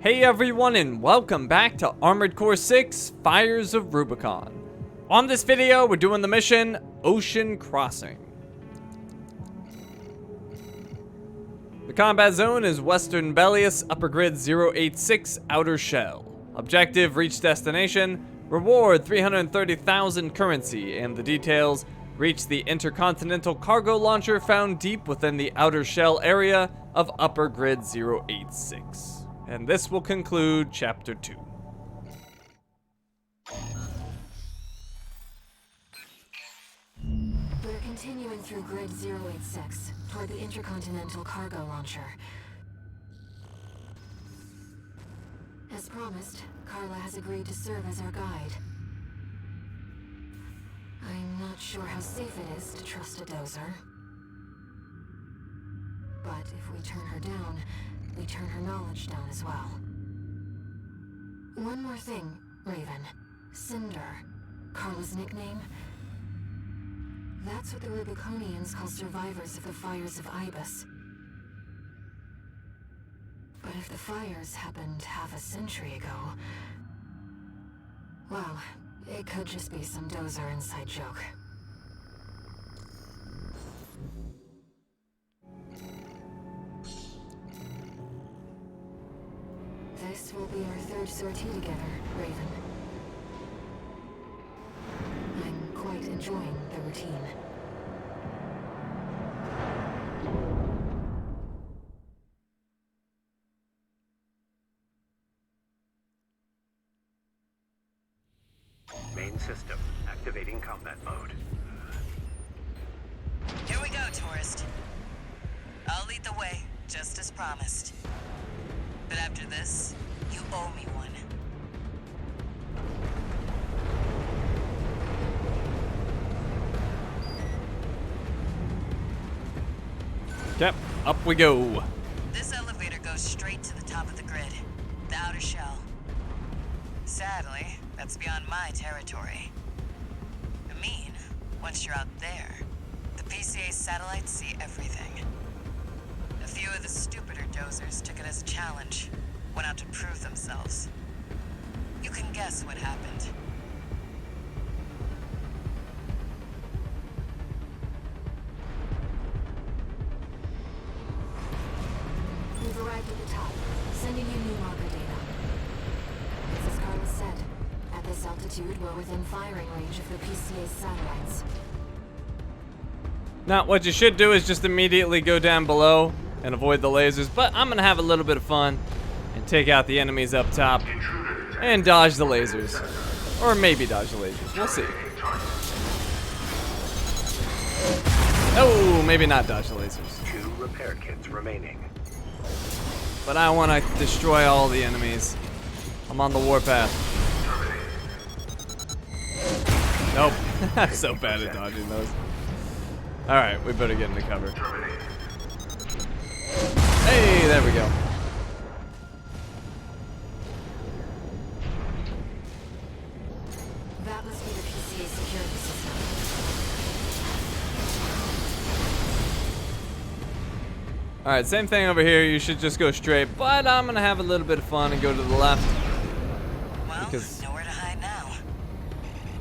Hey everyone, and welcome back to Armored Core 6 Fires of Rubicon. On this video, we're doing the mission Ocean Crossing. The combat zone is Western Bellius, Upper Grid 086, Outer Shell. Objective, reach destination. Reward, 330,000 currency, and the details, reach the intercontinental cargo launcher found deep within the Outer Shell area of Upper Grid 086. And this will conclude Chapter 2. We're continuing through Grid 086, toward the intercontinental cargo launcher. As promised, Carla has agreed to serve as our guide. I'm not sure how safe it is to trust a dozer. But if we turn her down, we turn her knowledge down as well. One more thing, Raven. Cinder, Carla's nickname. That's what the Rubiconians call survivors of the fires of Ibis. But if the fires happened half a century ago, well, it could just be some dozer inside joke. This will be our third sortie together, Raven. I'm quite enjoying the routine. Main system, activating combat mode. Here we go, tourist. I'll lead the way, just as promised. But after this, you owe me one. Yep, up we go. This elevator goes straight to the top of the grid, the outer shell. Sadly, that's beyond my territory. I mean, once you're out there, the PCA satellites see everything. A few of the stupider dozers took it as a challenge, went out to prove themselves. You can guess what happened. We've arrived at the top, sending you new marker data. As Carla said, at this altitude, we're within firing range of the PCA's satellites. Now, what you should do is just immediately go down below and avoid the lasers, but I'm gonna have a little bit of fun and take out the enemies up top and dodge the lasers. Or maybe dodge the lasers, we'll see. Oh, maybe not dodge the lasers. 2 repair kits remaining. But I wanna destroy all the enemies. I'm on the warpath. Nope, I'm so bad at dodging those. Alright, we better get into cover. Hey, there we go. That must be the PCA security system. Alright, same thing over here. You should just go straight, but I'm gonna have a little bit of fun and go to the left. Well, Because... nowhere to hide now.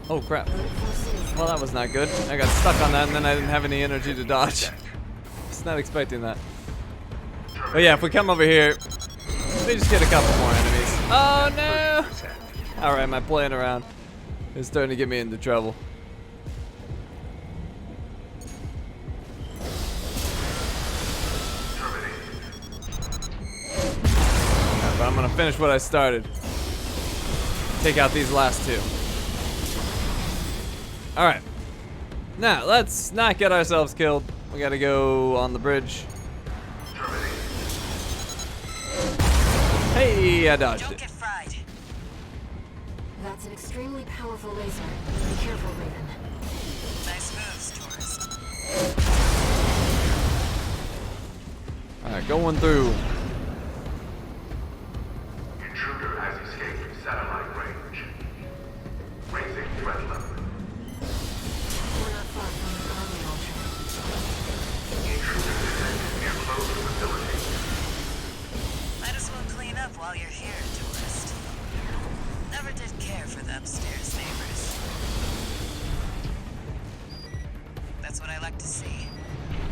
Oh crap. Well, that was not good. I got stuck on that and then I didn't have any energy to dodge. Just not expecting that. But yeah, if we come over here, we just get a couple more enemies. Oh no! Alright, my playing around is starting to get me into trouble. Alright, but I'm gonna finish what I started. Take out these last two. Alright. Now, let's not get ourselves killed. We gotta go on the bridge. Hey, I dodged Don't it. get fried. That's an extremely powerful laser. Be careful, Raven. Nice moves, tourist. Alright, going through. Intruder has escaped satellite range. Raising threat level. We're not far from the cargo launcher. Intruder detected near closed facility. Might as well clean up. up while you're here, tourist. Never did care for the upstairs neighbors. That's what I like to see.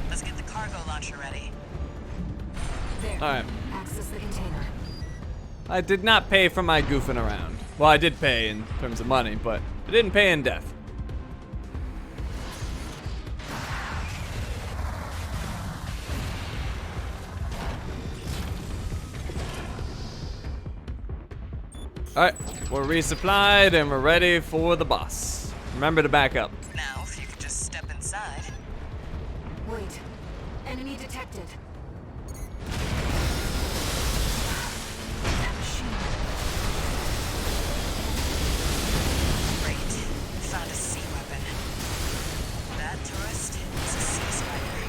Let's get the cargo launcher ready. There. Alright. Access the container. I did not pay for my goofing around. Well, I did pay in terms of money, but I didn't pay in death. Alright, we're resupplied and we're ready for the boss. Remember to back up. Now, if you could just step inside. Wait. Enemy detected. That machine. Great. Found a sea weapon. That tourist is a sea spider.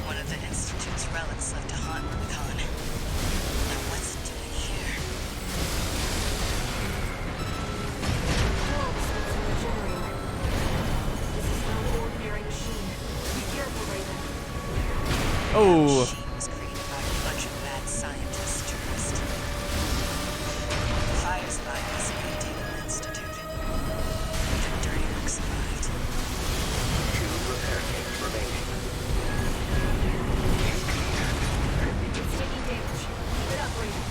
One of the Institute's relics left to haunt Rubicon. Now what's it doing here? Oh, Machine was created by a bunch of mad scientists, tourist. The fire's by us maintained the Institute. The dirty work survived. 2 repair kits remaining. It's taking damage. Keep it up, Raven.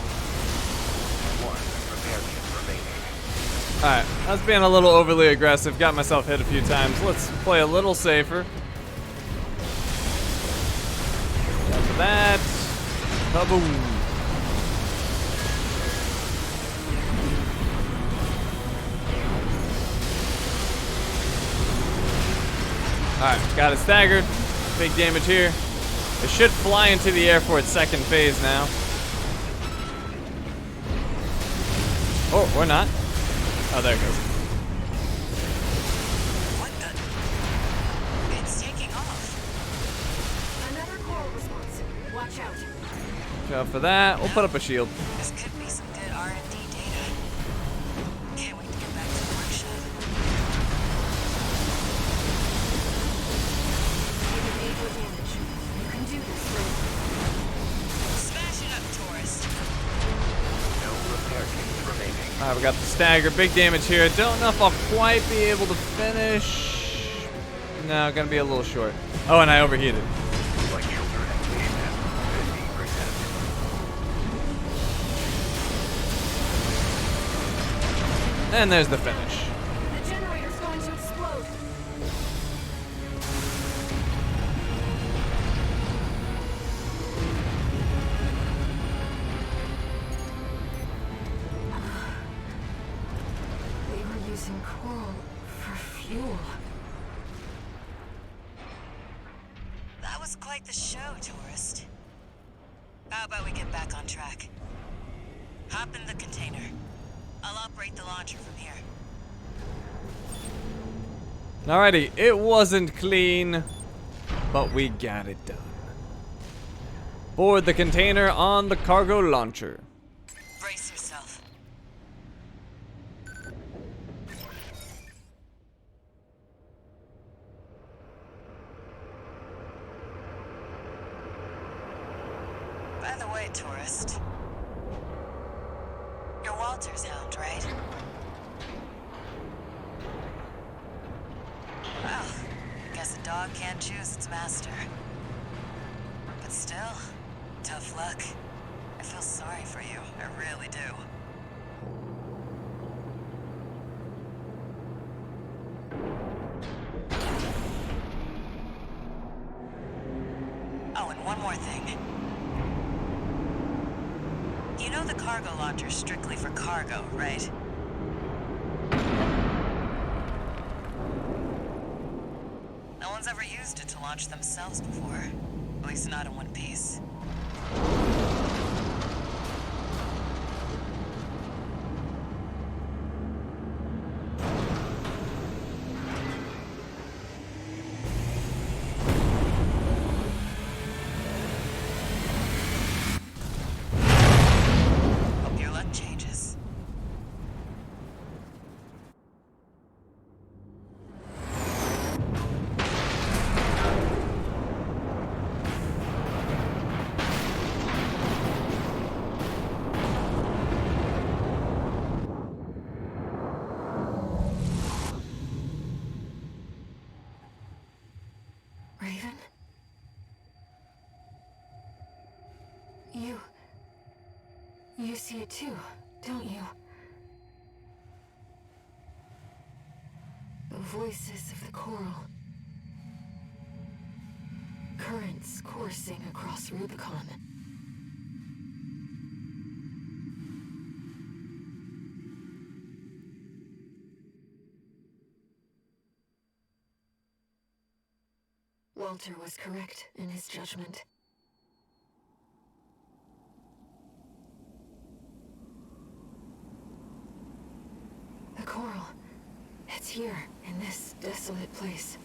1 repair kit remaining. alright. I was being a little overly aggressive. Got myself hit a few times. Let's play a little safer. After that, kaboom. Alright, got it staggered. Big damage here. It should fly into the air for its second phase now. Oh, or not. Oh, there it goes. What the? It's taking off. Another coral response. Watch out. Go for that. We'll put up a shield. This could be some good R&D data. Can't wait to get back to the workshop. Taking major damage. You can do this, Raven. Smash it up, tourist. No repair kits remaining. Alright, we got the stagger. Big damage here. Don't know if I'll quite be able to finish. No, gonna be a little short. Oh, and I overheated. Like shoulder activation at 50%. And there's the finish. The generator's going to explode. They were using coral for fuel. That was quite the show, tourist. How about we get back on track? Hop in the container. I'll operate the launcher from here. Alrighty, it wasn't clean, but we got it done. Board the container on the cargo launcher. Brace yourself. By the way, tourist, you're Walter's hound, right? Well, guess a dog can't choose its master. But still, tough luck. I feel sorry for you, I really do. Oh, and one more thing. You know the cargo launcher's strictly for cargo, right? No one's ever used it to launch themselves before. At least not in one piece. Hope your luck changes. You see it too, don't you? The voices of the coral. Currents coursing across Rubicon. Walter was correct in his judgment. The coral. It's here, in this desolate place.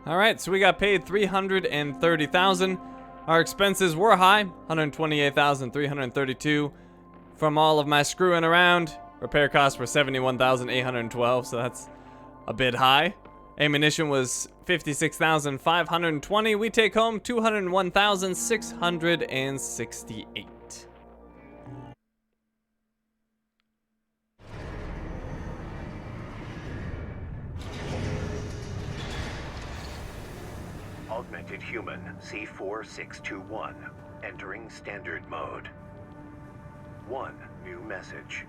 All right, so we got paid $330,000. Our expenses were high, $128,332 from all of my screwing around. Repair costs were $71,812, so that's a bit high. Ammunition was $56,520. We take home $201,668. Augmented Human C4621, entering standard mode. 1 new message.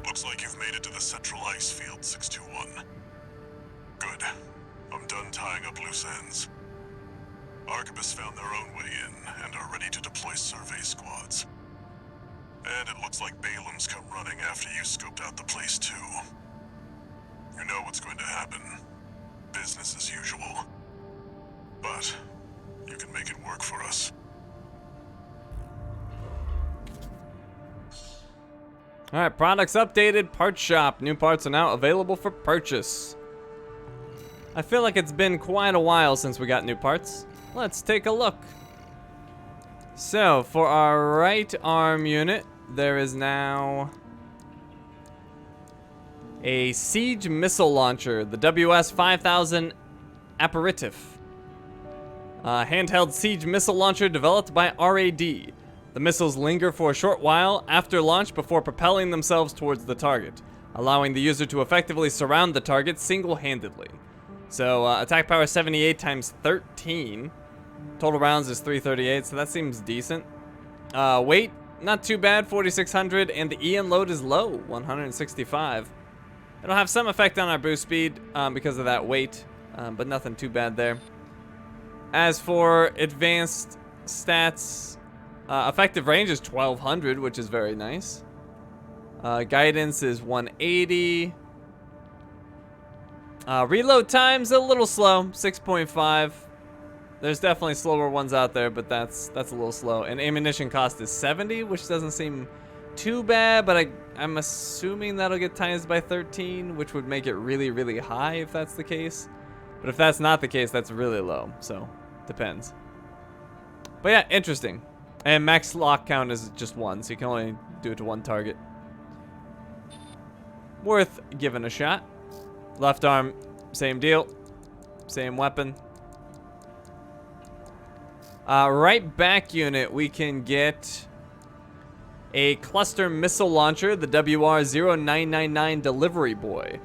Looks like you've made it to the central ice field, 621. Good. I'm done tying up loose ends. Arquebus found their own way in and are ready to deploy survey squads. And it looks like Balaam's come running after you scoped out the place too. You know what's going to happen. Business as usual. But you can make it work for us. All right, products updated, parts shop. New parts are now available for purchase. I feel like it's been quite a while since we got new parts. Let's take a look. So, for our right arm unit, there is now a siege missile launcher, the WS-5000 Aperitif. Handheld siege missile launcher developed by RAD. The missiles linger for a short while after launch before propelling themselves towards the target, allowing the user to effectively surround the target single-handedly. So, attack power 78 times 13. Total rounds is 338, so that seems decent. Weight, not too bad, 4,600, and the EN load is low, 165. It'll have some effect on our boost speed because of that weight, but nothing too bad there. As for advanced stats, effective range is 1,200, which is very nice. Guidance is 180. Reload time's a little slow, 6.5. There's definitely slower ones out there, but that's a little slow. And ammunition cost is 70, which doesn't seem too bad, but I'm assuming that'll get times by 13, which would make it really, really high if that's the case. But if that's not the case, that's really low, so depends. But yeah, interesting. And max lock count is just 1, so you can only do it to 1 target. Worth giving a shot. Left arm, same deal. Same weapon. Right back unit, we can get a cluster missile launcher, the WR-0999 Delivery Boy.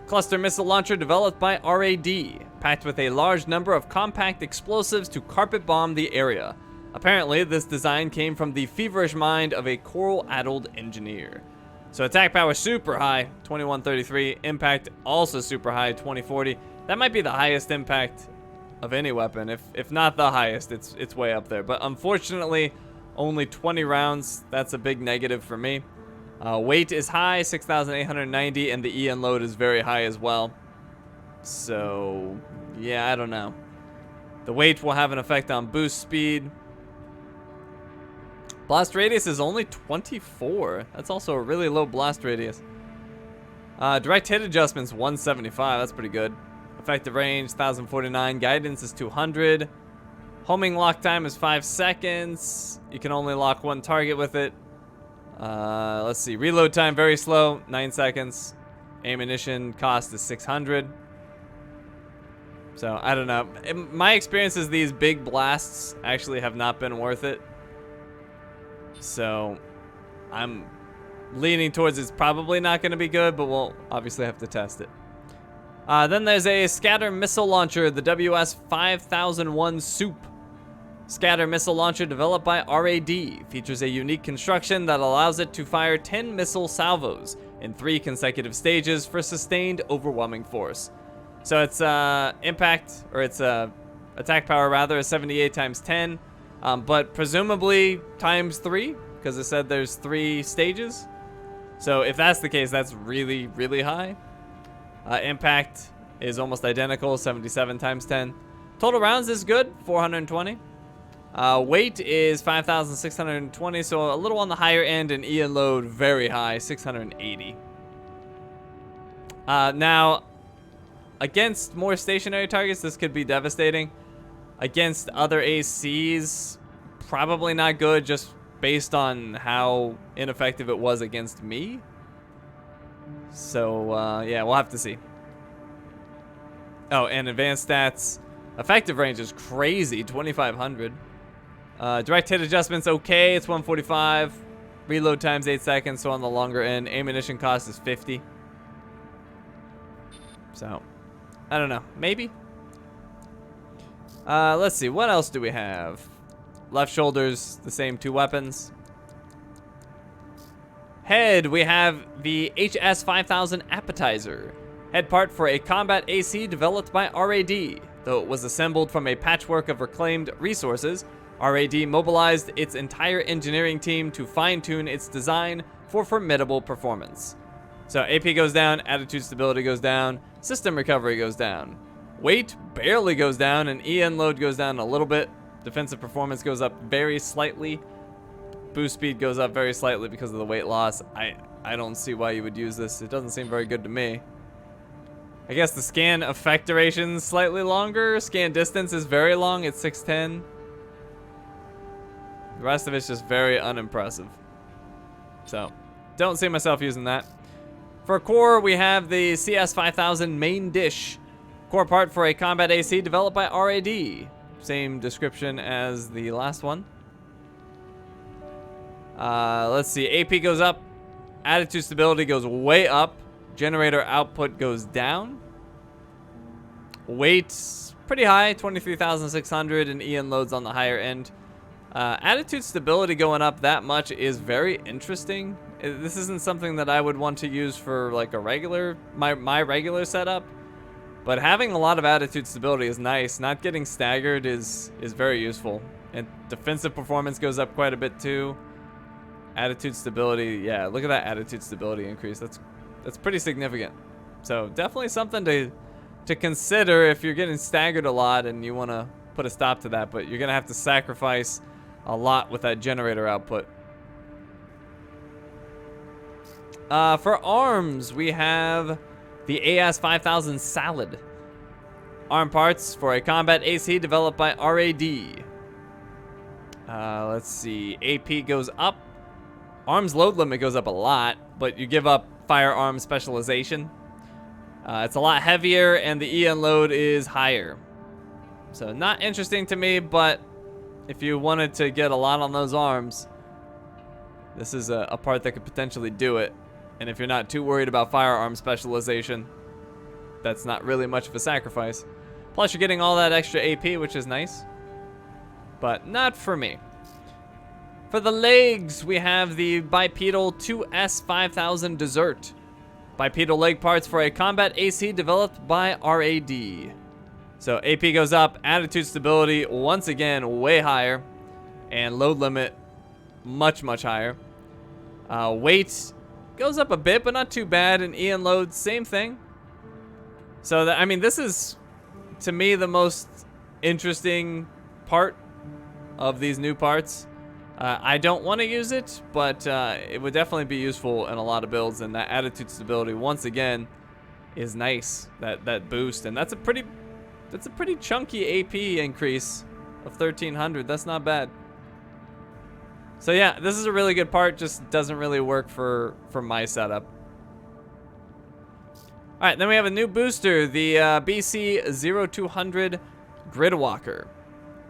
Cluster missile launcher developed by RAD, packed with a large number of compact explosives to carpet bomb the area. Apparently, this design came from the feverish mind of a coral-addled engineer. So attack power super high, 2133. Impact also super high, 2040. That might be the highest impact of any weapon. If not the highest, it's way up there. But unfortunately, only 20 rounds. That's a big negative for me. Weight is high, 6,890, and the EN load is very high as well. So, yeah, I don't know. The weight will have an effect on boost speed. Blast radius is only 24. That's also a really low blast radius. Direct hit adjustments, 175. That's pretty good. Effective range, 1,049. Guidance is 200. Homing lock time is 5 seconds. You can only lock 1 target with it. Let's see. Reload time, very slow, 9 seconds. Ammunition cost is 600. So, I don't know. My experience is these big blasts actually have not been worth it. So, I'm leaning towards it's probably not going to be good, but we'll obviously have to test it. Then there's a scatter missile launcher, the WS-5001 Soup. Scatter missile launcher developed by RAD. Features a unique construction that allows it to fire 10 missile salvos in 3 consecutive stages for sustained overwhelming force. So its impact, or its attack power rather, is 78 times 10, but presumably times 3, because it said there's 3 stages. So if that's the case, that's really, really high. Impact is almost identical, 77 times 10. Total rounds is good, 420. Weight is 5,620, so a little on the higher end, and E and load very high, 680. Now, against more stationary targets, this could be devastating. Against other ACs, probably not good, just based on how ineffective it was against me. So, yeah, we'll have to see. Oh, and advanced stats. Effective range is crazy, 2,500. Direct hit adjustment's okay, it's 145. Reload time's 8 seconds, so on the longer end. Ammunition cost is 50. So, I don't know, maybe? Let's see, what else do we have? Left shoulder's the same 2 weapons. Head, we have the HS-5000 Appetizer. Head part for a combat AC developed by RAD. Though it was assembled from a patchwork of reclaimed resources, RAD mobilized its entire engineering team to fine-tune its design for formidable performance. So AP goes down, attitude stability goes down, system recovery goes down. Weight barely goes down, and EN load goes down a little bit. Defensive performance goes up very slightly. Boost speed goes up very slightly because of the weight loss. I don't see why you would use this. It doesn't seem very good to me. I guess the scan effect duration's slightly longer. Scan distance is very long. It's 610. The rest of it's just very unimpressive. So, don't see myself using that. For core, we have the CS5000 main dish. Core part for a combat AC developed by RAD. Same description as the last one. Let's see. AP goes up. Attitude stability goes way up. Generator output goes down. Weight's pretty high, 23,600, and EN loads on the higher end. Attitude stability going up that much is very interesting. This isn't something that I would want to use for like a regular, my regular setup. But having a lot of attitude stability is nice. Not getting staggered is very useful. And defensive performance goes up quite a bit too. Attitude stability, yeah, look at that attitude stability increase. That's pretty significant. So definitely something to consider if you're getting staggered a lot and you want to put a stop to that. But you're going to have to sacrifice a lot with that generator output. For arms, we have the AS5000 Salad. Arm parts for a combat AC developed by RAD. Let's see. AP goes up. Arms load limit goes up a lot, but you give up firearm specialization. It's a lot heavier, and the EN load is higher. So not interesting to me, but if you wanted to get a lot on those arms, this is a part that could potentially do it. And if you're not too worried about firearm specialization, that's not really much of a sacrifice. Plus, you're getting all that extra AP, which is nice. But not for me. For the legs, we have the bipedal 2S5000 Dessert. Bipedal leg parts for a combat AC developed by RAD. So AP goes up, attitude stability once again way higher, and load limit much, much higher. Weight goes up a bit, but not too bad, and EN load, same thing. So, I mean, this is, to me, the most interesting part of these new parts. I don't want to use it, but it would definitely be useful in a lot of builds, and that attitude stability, once again, is nice, that boost, and that's a pretty chunky AP increase of 1,300. That's not bad. So yeah, this is a really good part, just doesn't really work for my setup. Alright, then we have a new booster, the BC-0200 Gridwalker.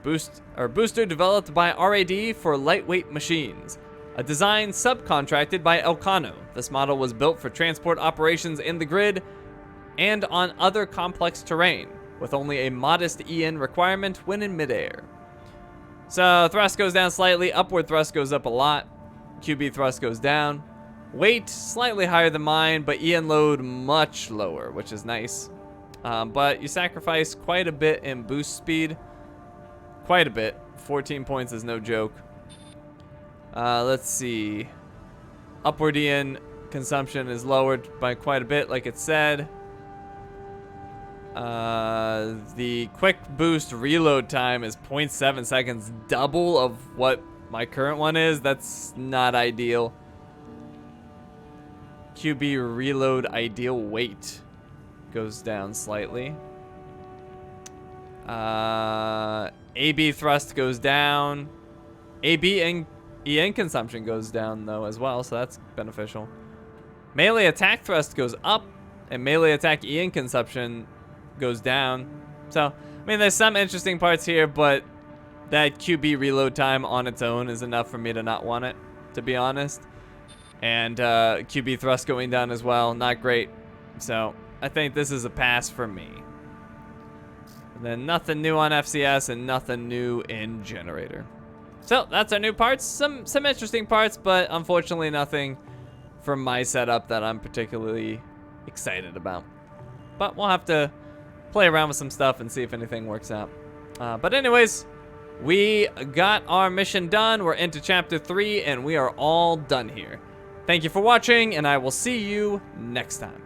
Booster developed by RAD for lightweight machines. a design subcontracted by Elcano. This model was built for transport operations in the grid and on other complex terrain, with only a modest EN requirement when in midair. So thrust goes down slightly, upward thrust goes up a lot, QB thrust goes down. Weight, slightly higher than mine, but EN load much lower, which is nice. But you sacrifice quite a bit in boost speed. Quite a bit. 14 points is no joke. Let's see. Upward EN consumption is lowered by quite a bit, like it said. The quick boost reload time is 0.7 seconds, double of what my current one is. That's not ideal. QB reload ideal weight goes down slightly. AB thrust goes down. AB and EN consumption goes down though as well, so that's beneficial. Melee attack thrust goes up, and melee attack EN consumption goes down. So, I mean, there's some interesting parts here, but that QB reload time on its own is enough for me to not want it, to be honest. And QB thrust going down as well, not great. So, I think this is a pass for me. And then nothing new on FCS and nothing new in Generator. So, that's our new parts. Some interesting parts, but unfortunately nothing from my setup that I'm particularly excited about. But we'll have to play around with some stuff and see if anything works out. But anyways, we got our mission done. We're into Chapter 3, and we are all done here. Thank you for watching, and I will see you next time.